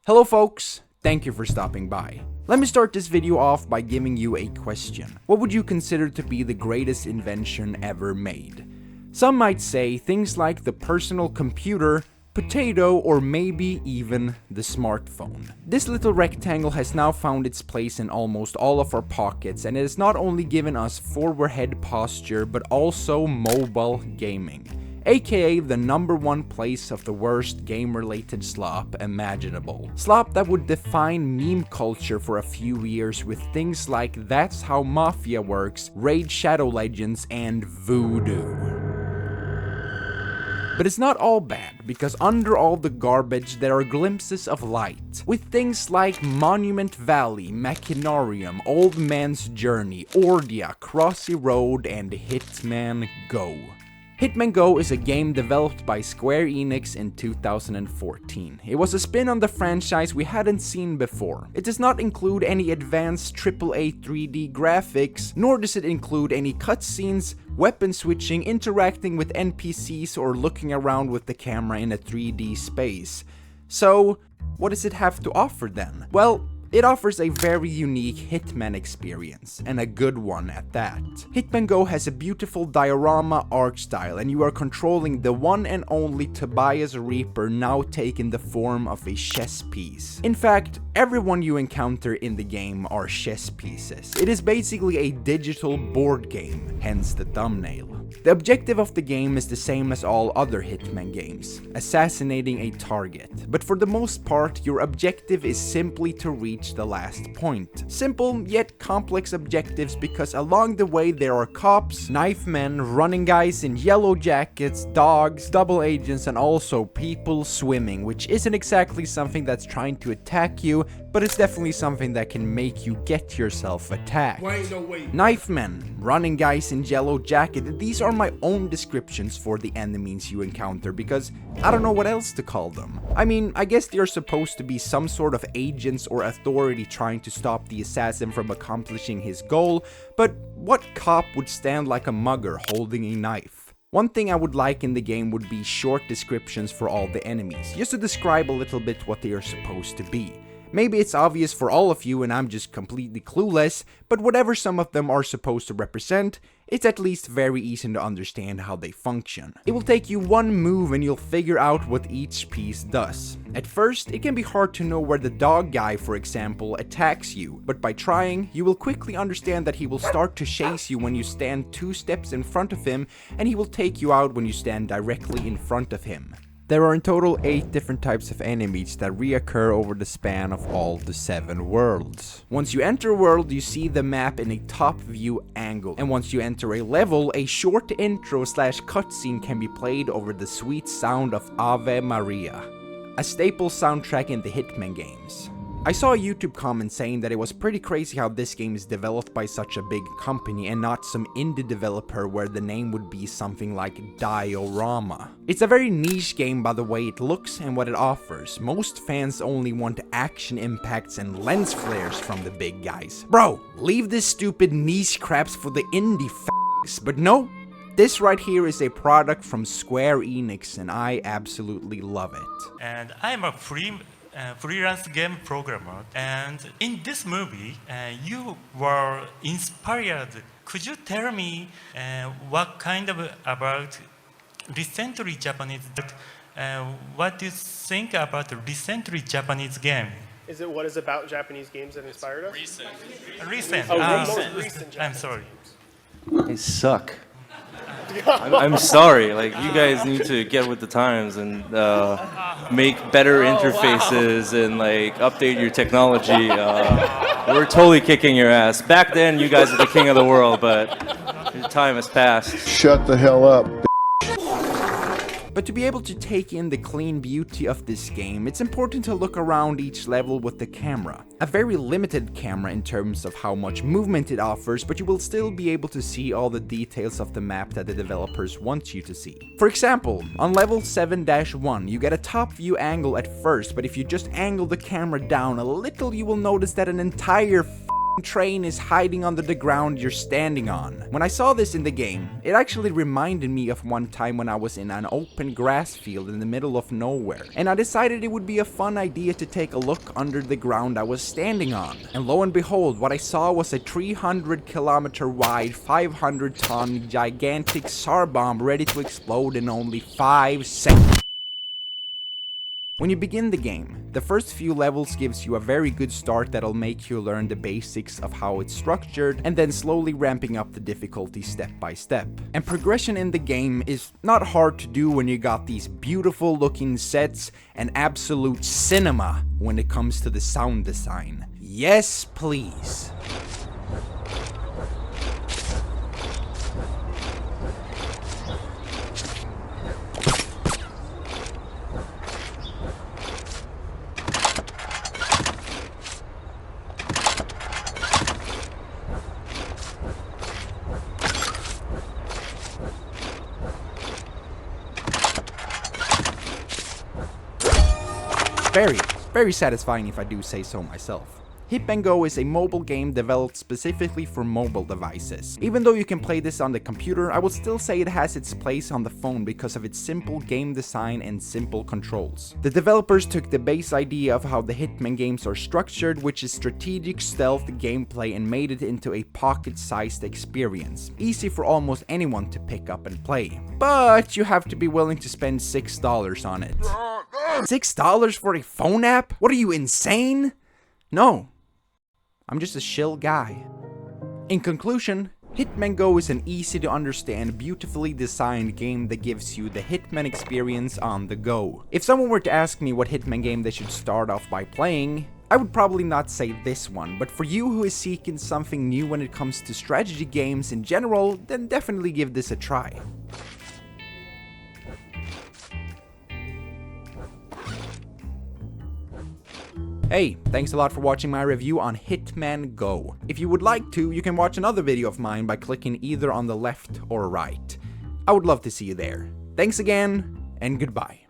Hello folks, thank you for stopping by. Let me start this video off by giving you a question. What would you consider to be the greatest invention ever made? Some might say things like the personal computer, potato, or maybe even the smartphone. This little rectangle has now found its place in almost all of our pockets, and it has not only given us forward head posture but also mobile gaming. AKA the #1 place of the worst game-related slop imaginable. Slop that would define meme culture for a few years with things like That's How Mafia Works, Raid Shadow Legends, and Voodoo. But it's not all bad, because under all the garbage there are glimpses of light, with things like Monument Valley, Machinarium, Old Man's Journey, Ordia, Crossy Road, and Hitman Go. Hitman Go is a game developed by Square Enix in 2014. It was a spin on the franchise we hadn't seen before. It does not include any advanced AAA 3D graphics, nor does it include any cutscenes, weapon switching, interacting with NPCs, or looking around with the camera in a 3D space. So, what does it have to offer then? Well, it offers a very unique Hitman experience, and a good one at that. Hitman Go has a beautiful diorama art style, and you are controlling the one and only Tobias Reaper, now taking the form of a chess piece. In fact, everyone you encounter in the game are chess pieces. It is basically a digital board game, hence the thumbnail. The objective of the game is the same as all other Hitman games, assassinating a target. But for the most part, your objective is simply to reach the last point. Simple yet complex objectives, because along the way there are cops, knife men, running guys in yellow jackets, dogs, double agents, and also people swimming, which isn't exactly something that's trying to attack you, but it's definitely something that can make you get yourself attacked. Knife men, running guys in yellow jacket, these are my own descriptions for the enemies you encounter, because I don't know what else to call them. I mean, I guess they're supposed to be some sort of agents or authority trying to stop the assassin from accomplishing his goal, but what cop would stand like a mugger holding a knife? One thing I would like in the game would be short descriptions for all the enemies, just to describe a little bit what they are supposed to be. Maybe it's obvious for all of you and I'm just completely clueless, but whatever some of them are supposed to represent, it's at least very easy to understand how they function. It will take you one move and you'll figure out what each piece does. At first, it can be hard to know where the dog guy, for example, attacks you, but by trying, you will quickly understand that he will start to chase you when you stand 2 steps in front of him, and he will take you out when you stand directly in front of him. There are in total 8 different types of enemies that reoccur over the span of all the 7 worlds. Once you enter a world, you see the map in a top view angle, and once you enter a level, a short intro/cutscene can be played over the sweet sound of Ave Maria, a staple soundtrack in the Hitman games. I saw a YouTube comment saying that it was pretty crazy how this game is developed by such a big company and not some indie developer where the name would be something like Diorama. It's a very niche game by the way it looks and what it offers. Most fans only want action impacts and lens flares from the big guys. Bro, leave this stupid niche craps for the indie f***s, but no. This right here is a product from Square Enix and I absolutely love it. And I'm a freelance game programmer, and in this movie you were inspired. Could you tell me what kind of about recently Japanese what do you think about the recently Japanese game? Is it what is about Japanese games that inspired us? Recent. Recent I'm sorry. They suck. I'm sorry, like you guys need to get with the times and make better interfaces and like update your technology. We're totally kicking your ass. Back then you guys were the king of the world, but your time has passed. Shut the hell up. But to be able to take in the clean beauty of this game, it's important to look around each level with the camera. A very limited camera in terms of how much movement it offers, but you will still be able to see all the details of the map that the developers want you to see. For example, on level 7-1, you get a top view angle at first, but if you just angle the camera down a little, you will notice that an entire train is hiding under the ground you're standing on. When I saw this in the game, it actually reminded me of one time when I was in an open grass field in the middle of nowhere, and I decided it would be a fun idea to take a look under the ground I was standing on. And lo and behold, what I saw was a 300-kilometer wide, 500-ton gigantic SAR bomb ready to explode in only 5 seconds. When you begin the game, the first few levels gives you a very good start that'll make you learn the basics of how it's structured, and then slowly ramping up the difficulty step by step. And progression in the game is not hard to do when you got these beautiful looking sets and absolute cinema when it comes to the sound design. Yes, please. Very satisfying if I do say so myself. Hitman Go is a mobile game developed specifically for mobile devices. Even though you can play this on the computer, I would still say it has its place on the phone because of its simple game design and simple controls. The developers took the base idea of how the Hitman games are structured, which is strategic stealth gameplay, and made it into a pocket-sized experience, easy for almost anyone to pick up and play. But you have to be willing to spend $6 on it. $6 for a phone app? What are you, insane? No. I'm just a shill guy. In conclusion, Hitman Go is an easy to understand, beautifully designed game that gives you the Hitman experience on the go. If someone were to ask me what Hitman game they should start off by playing, I would probably not say this one, but for you who is seeking something new when it comes to strategy games in general, then definitely give this a try. Hey, thanks a lot for watching my review on Hitman Go. If you would like to, you can watch another video of mine by clicking either on the left or right. I would love to see you there. Thanks again, and goodbye.